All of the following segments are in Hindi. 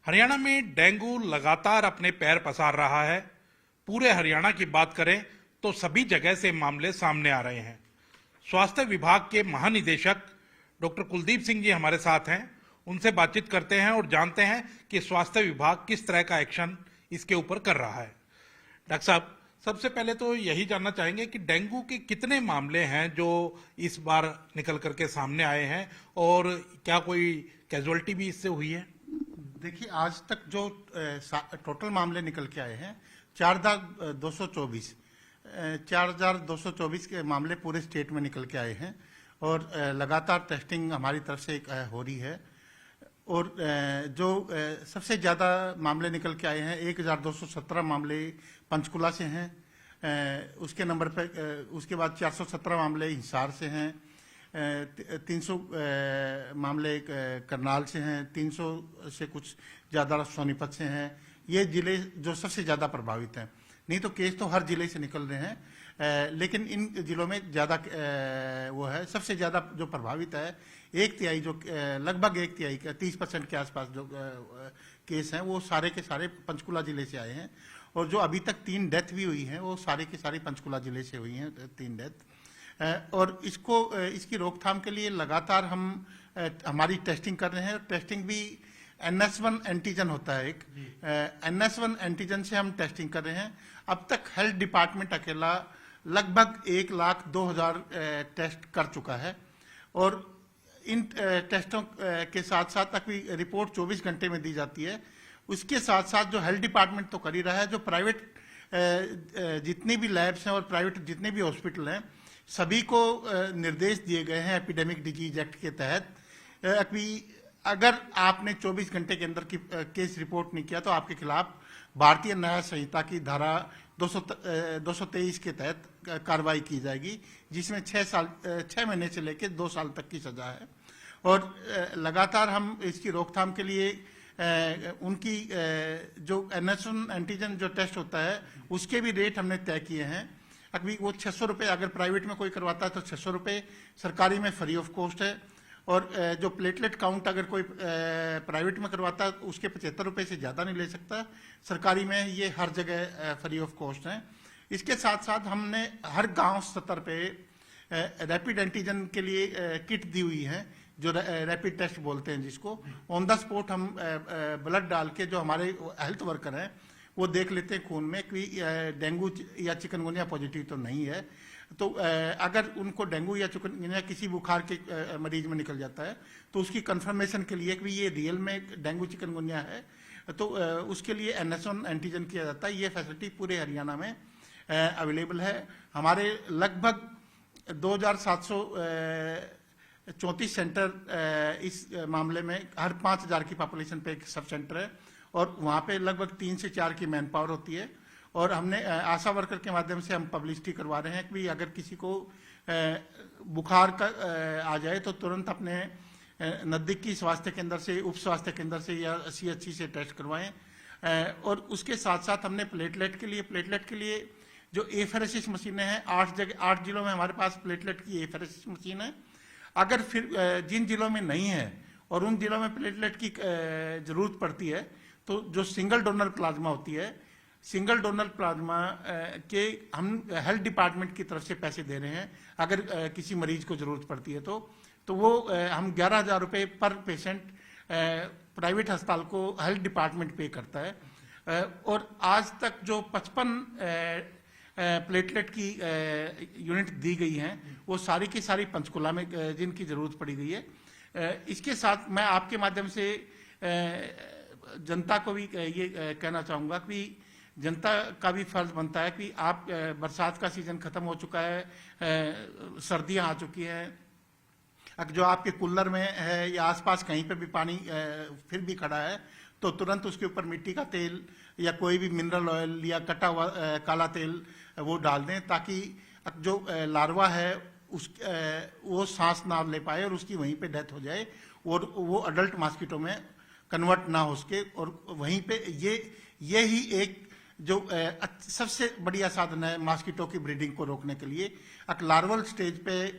हरियाणा में डेंगू लगातार अपने पैर पसार रहा है। पूरे हरियाणा की बात करें तो सभी जगह से मामले सामने आ रहे हैं। स्वास्थ्य विभाग के महानिदेशक डॉक्टर कुलदीप सिंह जी हमारे साथ हैं। उनसे बातचीत करते हैं और जानते हैं कि स्वास्थ्य विभाग किस तरह का एक्शन इसके ऊपर कर रहा है। डॉक्टर साहब, सबसे पहले तो यही जानना चाहेंगे कि डेंगू के कितने मामले हैं जो इस बार निकल करके सामने आए हैं और क्या कोई कैजुअल्टी भी इससे हुई है? देखिए, आज तक जो टोटल मामले निकल के आए हैं 4,224 के मामले पूरे स्टेट में निकल के आए हैं और लगातार टेस्टिंग हमारी तरफ से हो रही है। और जो सबसे ज़्यादा मामले निकल के आए हैं 1,217 मामले पंचकुला से हैं। उसके नंबर पे उसके बाद 417 मामले हिसार से हैं, 300 मामले करनाल से हैं, 300 से कुछ ज़्यादा सोनीपत से हैं। ये जिले जो सबसे ज़्यादा प्रभावित हैं। नहीं तो केस तो हर जिले से निकल रहे हैं, लेकिन इन जिलों में ज़्यादा वो है। सबसे ज़्यादा जो प्रभावित है एक तिहाई, जो लगभग एक तिहाई का 30% के आसपास जो केस हैं वो सारे के सारे पंचकुला जिले से आए हैं। और जो अभी तक 3 डेथ भी हुई हैं वो सारे के सारे पंचकुला जिले से हुई हैं, 3 डेथ। और इसकी रोकथाम के लिए लगातार हम हमारी टेस्टिंग कर रहे हैं। टेस्टिंग भी NS1 एंटीजन होता है, एक NS1 एंटीजन से हम टेस्टिंग कर रहे हैं। अब तक हेल्थ डिपार्टमेंट अकेला लगभग 1,02,000 टेस्ट कर चुका है। और इन टेस्टों के साथ साथ अभी रिपोर्ट 24 घंटे में दी जाती है। उसके साथ साथ जो हेल्थ डिपार्टमेंट तो कर ही रहा है, जो प्राइवेट जितनी भी लैब्स हैं और प्राइवेट जितने भी हॉस्पिटल हैं सभी को निर्देश दिए गए हैं एपिडेमिक डिजीज एक्ट के तहत। अगर आपने 24 घंटे के अंदर की केस रिपोर्ट नहीं किया तो आपके खिलाफ भारतीय न्याय संहिता की धारा 223 के तहत कार्रवाई की जाएगी, जिसमें 6 महीने से लेकर 2 साल तक की सजा है। और लगातार हम इसकी रोकथाम के लिए उनकी जो NS1 एंटीजन जो टेस्ट होता है उसके भी रेट हमने तय किए हैं। अभी वो 600 रुपये, अगर प्राइवेट में कोई करवाता है तो 600 रुपये, सरकारी में फ्री ऑफ कॉस्ट है। और जो प्लेटलेट काउंट अगर कोई प्राइवेट में करवाता है उसके 75 रुपये से ज़्यादा नहीं ले सकता। सरकारी में ये हर जगह फ्री ऑफ कॉस्ट है। इसके साथ साथ हमने हर गांव स्तर पे रैपिड एंटीजन के लिए किट दी हुई है, जो रैपिड टेस्ट बोलते हैं, जिसको ऑन द स्पॉट हम ब्लड डाल के जो हमारे हेल्थ वर्कर हैं वो देख लेते हैं खून में कि डेंगू या चिकनगुनिया पॉजिटिव तो नहीं है। तो अगर उनको डेंगू या चिकनगुनिया किसी बुखार के मरीज में निकल जाता है तो उसकी कंफर्मेशन के लिए कि ये रियल में डेंगू चिकनगुनिया है तो उसके लिए NS1 एंटीजन किया जाता है। ये फैसिलिटी पूरे हरियाणा में अवेलेबल है। हमारे लगभग 2,734 सेंटर इस मामले में, हर 5,000 की पॉपुलेशन पे एक सब सेंटर है और वहाँ पे लगभग 3 से 4 की मैन पावर होती है। और हमने आशा वर्कर के माध्यम से हम पब्लिसिटी करवा रहे हैं कि अगर किसी को बुखार का आ जाए तो तुरंत अपने नज़दीकी स्वास्थ्य केंद्र से, उप स्वास्थ्य केंद्र से या CHC से टेस्ट करवाएं। और उसके साथ साथ हमने प्लेटलेट के लिए जो एफेरेसिस मशीनें हैं 8 जिलों में हमारे पास प्लेटलेट की एफेरेसिस मशीन है। अगर फिर जिन जिलों में नहीं है और उन जिलों में प्लेटलेट की जरूरत पड़ती है तो जो सिंगल डोनर प्लाज्मा होती है, सिंगल डोनर प्लाज्मा के हम हेल्थ डिपार्टमेंट की तरफ से पैसे दे रहे हैं। अगर किसी मरीज को जरूरत पड़ती है तो वो हम 11,000 रुपये पर पेशेंट प्राइवेट अस्पताल को हेल्थ डिपार्टमेंट पे करता है। और आज तक जो 55 प्लेटलेट की यूनिट दी गई हैं वो सारी की सारी पंचकुला में जिनकी जरूरत पड़ी गई है। इसके साथ मैं आपके माध्यम से जनता को भी ये कहना चाहूँगा कि जनता का भी फर्ज बनता है कि आप, बरसात का सीजन खत्म हो चुका है, सर्दियाँ आ चुकी हैं, जो आपके कूलर में है या आसपास कहीं पे भी पानी फिर भी खड़ा है तो तुरंत उसके ऊपर मिट्टी का तेल या कोई भी मिनरल ऑयल या कटा हुआ काला तेल वो डाल दें, ताकि जो लार्वा है वो सांस ना ले पाए और उसकी वहीं पे डेथ हो जाए और वो अडल्ट मॉस्किटो में कन्वर्ट ना हो सके। और वहीं पे ये ही एक जो सबसे बढ़िया साधन है मॉस्किटो की ब्रीडिंग को रोकने के लिए। लार्वल स्टेज पे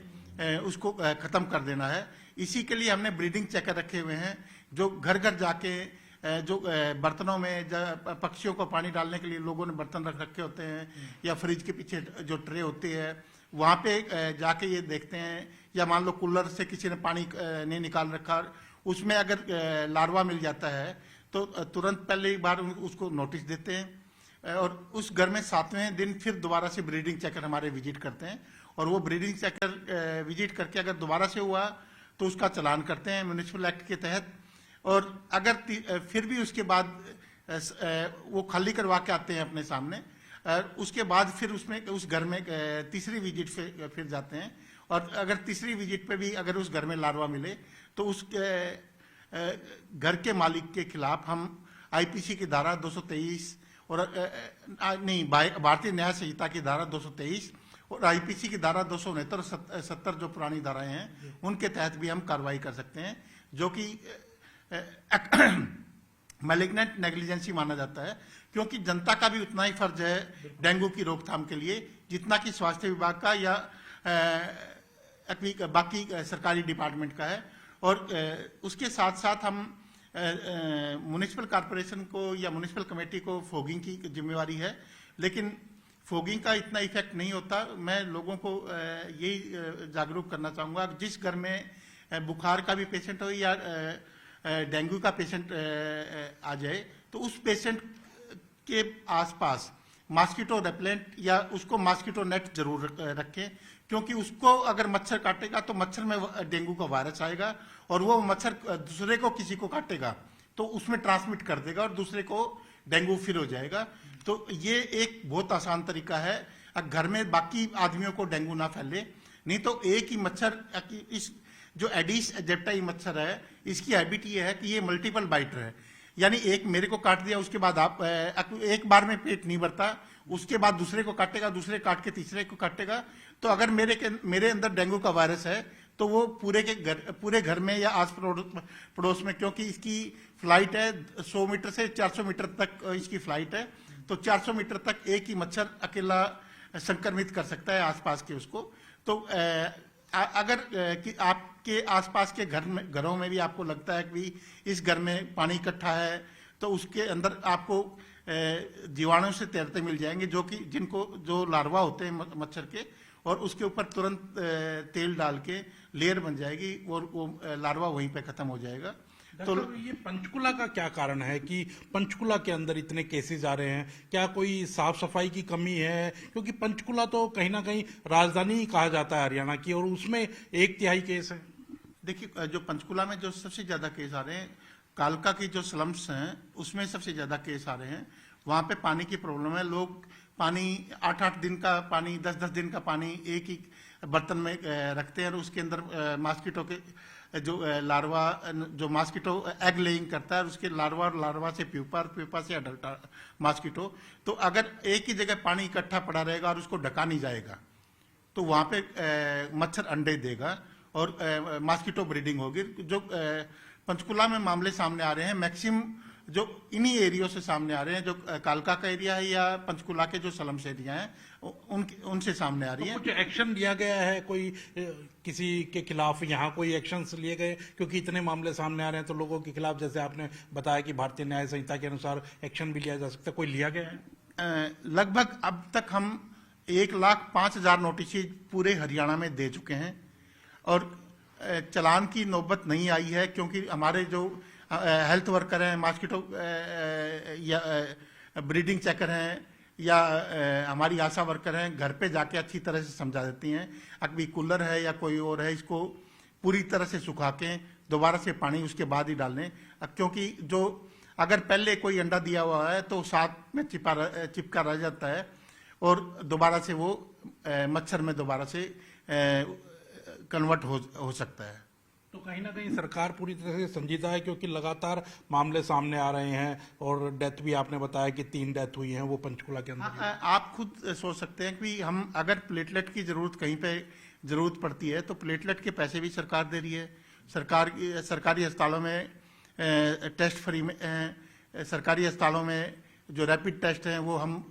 उसको खत्म कर देना है। इसी के लिए हमने ब्रीडिंग चेकर रखे हुए हैं जो घर घर जाके जो बर्तनों में पक्षियों को पानी डालने के लिए लोगों ने बर्तन रख रखे होते हैं, या फ्रिज के पीछे जो ट्रे होती है वहाँ पे जाके ये देखते हैं, या मान लो कूलर से किसी ने पानी नहीं निकाल रखा, उसमें अगर लार्वा मिल जाता है तो तुरंत पहले एक बार उसको नोटिस देते हैं, और उस घर में 7वें दिन फिर दोबारा से ब्रीडिंग चेकर हमारे विजिट करते हैं, और वो ब्रीडिंग चेकर विजिट करके अगर दोबारा से हुआ तो उसका चालान करते हैं म्यूनिसिपल एक्ट के तहत। और अगर फिर भी उसके बाद वो खाली करवा के आते हैं अपने सामने, उसके बाद फिर उसमें उस घर में तीसरी विजिट फिर जाते हैं, और अगर तीसरी विजिट पे भी अगर उस घर में लार्वा मिले तो उस घर के मालिक के खिलाफ हम आईपीसी की धारा 223 और नहीं, भारतीय न्याय संहिता की धारा 223 और आईपीसी की धारा 269 70 जो पुरानी धाराएं हैं उनके तहत भी हम कार्रवाई कर सकते हैं, जो कि मैलिग्नेंट नेग्लिजेंसी माना जाता है, क्योंकि जनता का भी उतना ही फर्ज है डेंगू की रोकथाम के लिए जितना कि स्वास्थ्य विभाग का या बाकी सरकारी डिपार्टमेंट का है। और उसके साथ साथ हम म्युनिसिपल कॉर्पोरेशन को या म्युनिसिपल कमेटी को फॉगिंग की जिम्मेवारी है, लेकिन फॉगिंग का इतना इफेक्ट नहीं होता। मैं लोगों को यही जागरूक करना चाहूँगा, जिस घर में बुखार का भी पेशेंट हो या डेंगू का पेशेंट आ जाए तो उस पेशेंट के आसपास मॉस्किटो रेपेलेंट या उसको मॉस्किटो नेट जरूर रखें, क्योंकि उसको अगर मच्छर काटेगा तो मच्छर में डेंगू का वायरस आएगा, और वो मच्छर दूसरे को किसी को काटेगा तो उसमें ट्रांसमिट कर देगा और दूसरे को डेंगू फिर हो जाएगा। तो ये एक बहुत आसान तरीका है, घर में बाकी आदमियों को डेंगू ना फैले। नहीं तो एक ही मच्छर, इस जो एडिस एजिप्टाई मच्छर है इसकी हैबिट ये है कि ये मल्टीपल बाइटर है, यानी एक मेरे को काट दिया उसके बाद आप एक बार में पेट नहीं भरता, उसके बाद दूसरे को काटेगा, दूसरे काट के तीसरे को काटेगा। तो अगर मेरे अंदर डेंगू का वायरस है तो वो पूरे घर में या आस पड़ोस में, क्योंकि इसकी फ्लाइट है 100 मीटर से 400 मीटर तक इसकी फ्लाइट है, तो 400 मीटर तक एक ही मच्छर अकेला संक्रमित कर सकता है आसपास के उसको। तो अगर कि आपके आसपास के घरों में भी आपको लगता है कि इस घर में पानी इकट्ठा है तो उसके अंदर आपको जीवाणु से तैरते मिल जाएंगे, जो लार्वा होते हैं मच्छर के, और उसके ऊपर तुरंत तेल डाल के लेयर बन जाएगी और वो लार्वा वहीं पे खत्म हो जाएगा। तो ये पंचकुला का क्या कारण है कि पंचकुला के अंदर इतने केसेस आ रहे हैं? क्या कोई साफ सफाई की कमी है? क्योंकि पंचकुला तो कहीं ना कहीं राजधानी कहा जाता है हरियाणा की, और उसमें 1/3 केस है। देखिए, जो पंचकुला में जो सबसे ज्यादा केस आ रहे हैं, कालका की जो स्लम्स हैं उसमें सबसे ज्यादा केस आ रहे हैं। वहां पे पानी की प्रॉब्लम है, लोग पानी 8-8 दिन का पानी, 10-10 दिन का पानी एक ही बर्तन में रखते हैं, और उसके अंदर मॉस्किटो के जो लार्वा, जो मॉस्किटो एग लेइंग करता है, उसके लार्वा से प्यूपा से अडल्ट मॉस्किटो। तो अगर एक ही जगह पानी इकट्ठा पड़ा रहेगा और उसको ढका नहीं जाएगा तो वहां पे मच्छर अंडे देगा और मॉस्किटो ब्रीडिंग होगी। जो पंचकुला में मामले सामने आ रहे हैं मैक्सिमम जो इन्हीं एरियो से सामने आ रहे हैं, जो कालका का एरिया है या पंचकुला के जो स्लम्स एरिया हैं उनसे सामने आ रही है। कुछ एक्शन लिया गया है कोई किसी के खिलाफ? यहाँ कोई एक्शंस लिए गए? क्योंकि इतने मामले सामने आ रहे हैं तो लोगों के खिलाफ, जैसे आपने बताया कि भारतीय न्याय संहिता के अनुसार एक्शन भी लिया जा सकता है, कोई लिया गया है? लगभग अब तक हम 1,05,000 नोटिस पूरे हरियाणा में दे चुके हैं, और चालान की नौबत नहीं आई है, क्योंकि हमारे जो हेल्थ वर्कर हैं, मॉस्किटो या ब्रीडिंग चेकर हैं या हमारी आशा वर्कर हैं, घर पे जाके अच्छी तरह से समझा देती हैं। अभी कूलर है या कोई और है, इसको पूरी तरह से सुखा के दोबारा से पानी उसके बाद ही डालने, क्योंकि जो अगर पहले कोई अंडा दिया हुआ है तो साथ में चिपका रह जाता है और दोबारा से वो मच्छर में दोबारा से कन्वर्ट हो सकता है। तो कहीं ना कहीं सरकार पूरी तरह से संजीदा है, क्योंकि लगातार मामले सामने आ रहे हैं, और डेथ भी आपने बताया कि 3 डेथ हुई हैं वो पंचकुला के अंदर। आप खुद सोच सकते हैं कि हम अगर प्लेटलेट की जरूरत कहीं पे जरूरत पड़ती है तो प्लेटलेट के पैसे भी सरकार दे रही है। सरकारी अस्पतालों में टेस्ट फ्री में, सरकारी अस्पतालों में जो रैपिड टेस्ट हैं वो हम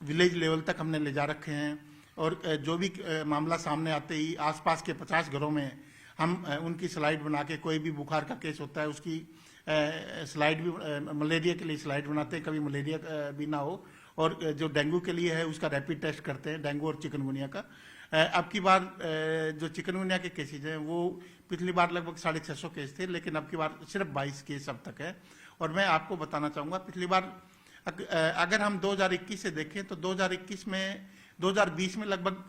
विलेज लेवल तक हमने ले जा रखे हैं, और जो भी मामला सामने आते ही आसपास के 50 घरों में हम उनकी स्लाइड बना के, कोई भी बुखार का केस होता है उसकी स्लाइड भी मलेरिया के लिए स्लाइड बनाते हैं, कभी मलेरिया भी ना हो, और जो डेंगू के लिए है उसका रैपिड टेस्ट करते हैं, डेंगू और चिकनगुनिया का। अब की बार जो चिकनगुनिया के केसेज हैं वो पिछली बार लगभग 650 केस थे, लेकिन अब की बार सिर्फ 22 केस अब तक है। और मैं आपको बताना चाहूँगा, पिछली बार अगर हम 2021 से देखें तो 2021 में 2020 में लगभग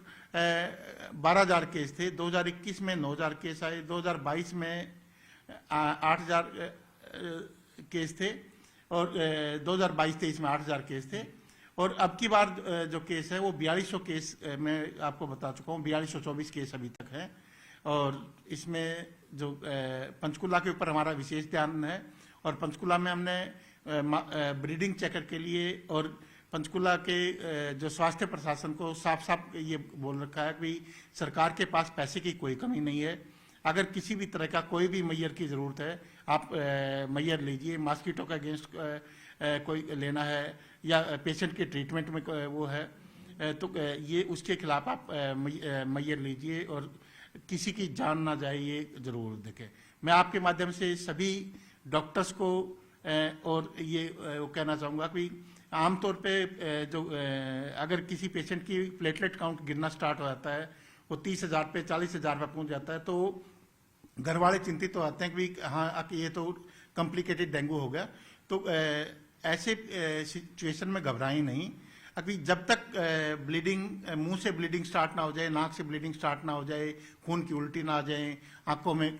12,000 केस थे, 2021 में 9,000 केस आए, 2022 में 8,000 केस थे, और 2022-23 में 8,000 केस थे। और अब की बार जो केस है वो 4200 केस मैं आपको बता चुका हूँ, 4224 केस अभी तक है। और इसमें जो पंचकुला के ऊपर हमारा विशेष ध्यान है, और पंचकुला में हमने ब्रीडिंग चेकर के लिए और पंचकुला के जो स्वास्थ्य प्रशासन को साफ साफ ये बोल रखा है कि सरकार के पास पैसे की कोई कमी नहीं है। अगर किसी भी तरह का कोई भी मैयर की ज़रूरत है, आप मैयर लीजिए। मॉस्किटो के अगेंस्ट कोई लेना है या पेशेंट के ट्रीटमेंट में वो है, तो ये उसके खिलाफ आप मैयर लीजिए, और किसी की जान ना जाए ये ज़रूर देखें। मैं आपके माध्यम से सभी डॉक्टर्स को और ये वो कहना चाहूँगा कि आमतौर पे जो अगर किसी पेशेंट की प्लेटलेट काउंट गिरना स्टार्ट हो जाता है, वो 30,000 पे 40,000 पे पहुँच जाता है, तो घर वाले चिंतित तो आते हैं कि हाँ कि ये तो कॉम्प्लिकेटेड डेंगू हो गया। तो ऐसे सिचुएशन में घबराएं नहीं। अभी जब तक ब्लीडिंग, मुंह से ब्लीडिंग स्टार्ट ना हो जाए, नाक से ब्लीडिंग स्टार्ट ना हो जाए, खून की उल्टी ना आ जाए, आंखों में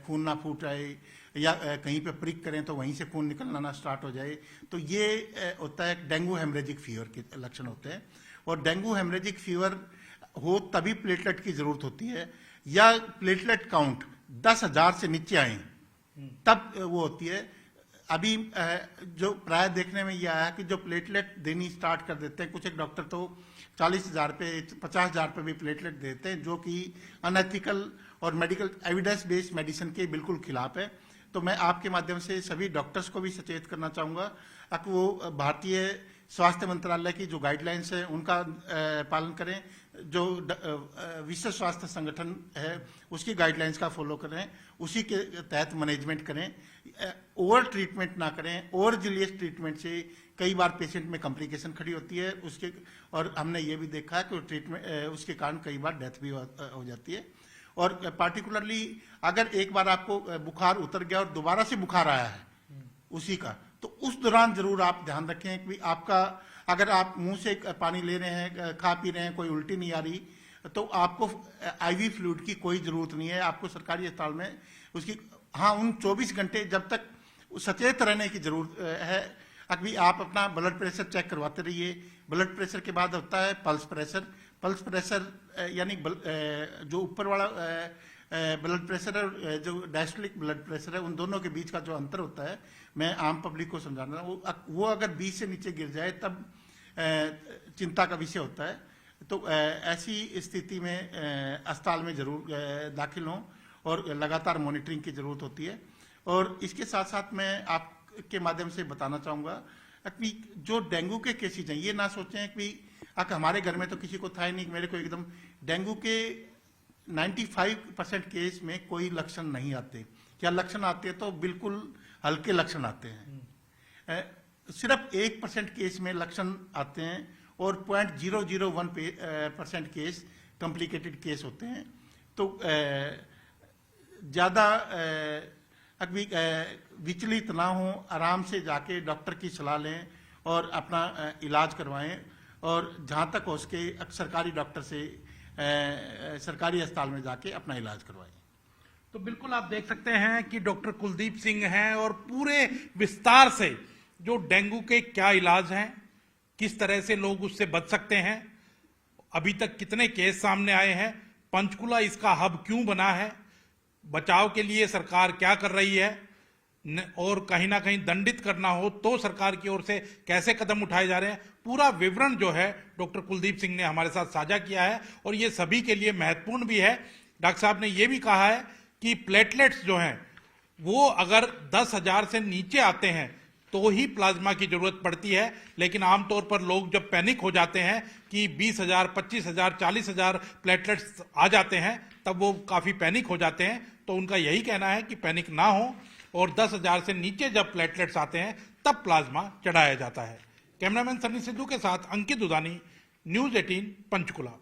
खून ना फूट आए, या कहीं पे प्रिक करें तो वहीं से खून निकलना ना स्टार्ट हो जाए, तो ये होता है डेंगू हेमरेजिक फीवर के लक्षण होते हैं। और डेंगू हेमरेजिक फीवर हो तभी प्लेटलेट की जरूरत होती है, या प्लेटलेट काउंट 10,000 से नीचे आए तब वो होती है। अभी जो प्राय देखने में यह आया कि जो प्लेटलेट देनी स्टार्ट कर देते हैं, कुछ एक डॉक्टर तो 40,000 पे 50,000 पे भी प्लेटलेट देते हैं, जो कि अनएथिकल और मेडिकल एविडेंस बेस्ड मेडिसिन के बिल्कुल खिलाफ है। तो मैं आपके माध्यम से सभी डॉक्टर्स को भी सचेत करना चाहूँगा कि वो भारतीय स्वास्थ्य मंत्रालय की जो गाइडलाइंस है उनका पालन करें, जो विश्व स्वास्थ्य संगठन है उसकी गाइडलाइंस का फॉलो करें, उसी के तहत मैनेजमेंट करें, ओवर ट्रीटमेंट ना करें। ओवर जिलियस ट्रीटमेंट से कई बार पेशेंट में कॉम्प्लिकेशन खड़ी होती है उसके, और हमने ये भी देखा है कि ट्रीटमेंट उसके कारण कई बार डेथ भी हो जाती है। और पार्टिकुलरली अगर एक बार आपको बुखार उतर गया और दोबारा से बुखार आया है उसी का, तो उस दौरान जरूर आप ध्यान रखें कि आपका, अगर आप मुंह से पानी ले रहे हैं, खा पी रहे हैं, कोई उल्टी नहीं आ रही, तो आपको आईवी फ्लूइड की कोई जरूरत नहीं है। आपको सरकारी अस्पताल में उसकी, हाँ, उन 24 घंटे जब तक सचेत रहने की जरूरत है। अभी आप अपना ब्लड प्रेशर चेक करवाते रहिए। ब्लड प्रेशर के बाद होता है पल्स प्रेशर। पल्स प्रेशर यानी जो ऊपर वाला ब्लड प्रेशर है, जो डायस्टोलिक ब्लड प्रेशर है, उन दोनों के बीच का जो अंतर होता है, मैं आम पब्लिक को समझाना, वो अगर 20 से नीचे गिर जाए तब चिंता का विषय होता है। तो ऐसी स्थिति में अस्पताल में जरूर दाखिल हों, और लगातार मॉनिटरिंग की जरूरत होती है। और इसके साथ साथ मैं आपके माध्यम से बताना चाहूँगा कि जो डेंगू के केसेज हैं, ये ना सोचें कि हमारे घर में तो किसी को था ही नहीं, मेरे को एकदम, डेंगू के 95% केस में कोई लक्षण नहीं आते। क्या लक्षण आते हैं तो बिल्कुल हल्के लक्षण आते हैं। सिर्फ 1% केस में लक्षण आते हैं, और 0.001% केस कॉम्प्लिकेटेड केस होते हैं। तो ज़्यादा अभी विचलित ना हो, आराम से जाके डॉक्टर की सलाह लें और अपना इलाज करवाएं, और जहाँ तक हो सके सरकारी डॉक्टर से सरकारी अस्पताल में जाके अपना इलाज करवाएं। तो बिल्कुल आप देख सकते हैं कि डॉक्टर कुलदीप सिंह हैं, और पूरे विस्तार से जो डेंगू के क्या इलाज हैं, किस तरह से लोग उससे बच सकते हैं, अभी तक कितने केस सामने आए हैं, पंचकुला इसका हब क्यों बना है, बचाव के लिए सरकार क्या कर रही है, और कहीं ना कहीं दंडित करना हो तो सरकार की ओर से कैसे कदम उठाए जा रहे हैं, पूरा विवरण जो है डॉक्टर कुलदीप सिंह ने हमारे साथ साझा किया है। और ये सभी के लिए महत्वपूर्ण भी है। डॉक्टर साहब ने ये भी कहा है कि प्लेटलेट्स जो हैं वो अगर 10,000 से नीचे आते हैं तो ही प्लाज्मा की जरूरत पड़ती है, लेकिन आमतौर पर लोग जब पैनिक हो जाते हैं कि 20,000, 25,000, 40,000 प्लेटलेट्स आ जाते हैं, तब वो काफ़ी पैनिक हो जाते हैं। तो उनका यही कहना है कि पैनिक ना हो, और 10,000 से नीचे जब प्लेटलेट्स आते हैं तब प्लाज्मा चढ़ाया जाता है। कैमरामैन सन्नी सिद्धू के साथ अंकित दुधानी, न्यूज 18 पंचकुला।